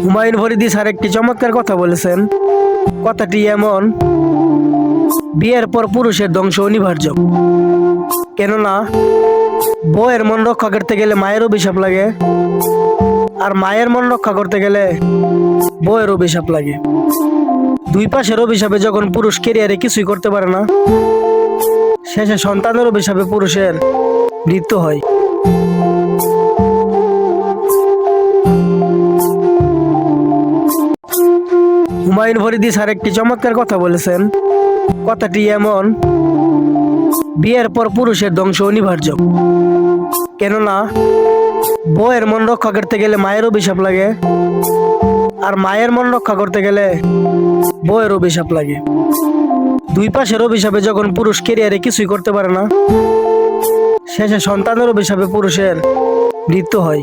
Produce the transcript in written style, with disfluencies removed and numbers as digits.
Humayun Faridi sir একটি চমৎকার কথা বলেছেন। কথাটি এমন, বিয়ের পর পুরুষের ধ্বংস অনিবার্য। কেননা বউয়ের মন রক্ষা করতে গেলে মায়ের অভিশাপ লাগে, আর মায়ের মন রক্ষা করতে গেলে বউয়ের অভিশাপ লাগে। দুই পাশের অভিশাপে যখন পুরুষ কেরিয়ারে কিছুই করতে পারে না, শেষে সন্তানের অভিশাপে পুরুষের মৃত্যু হয়। হুমায়ুন ফরিদি স্যার একটি চমৎকার কথা বলেছেন। কথাটি এমন, বিয়ের পর পুরুষের ধ্বংস অনিবার্য। কেননা বউয়ের মন রক্ষা করতে গেলে মায়ের অভিশাপ লাগে, আর মায়ের মন রক্ষা করতে গেলে বউয়ের অভিশাপ লাগে। দুই পাশের অভিশাপে যখন পুরুষ কেরিয়ারে কিছুই করতে পারে না, শেষে সন্তানের অভিশাপে পুরুষের মৃত্যু হয়।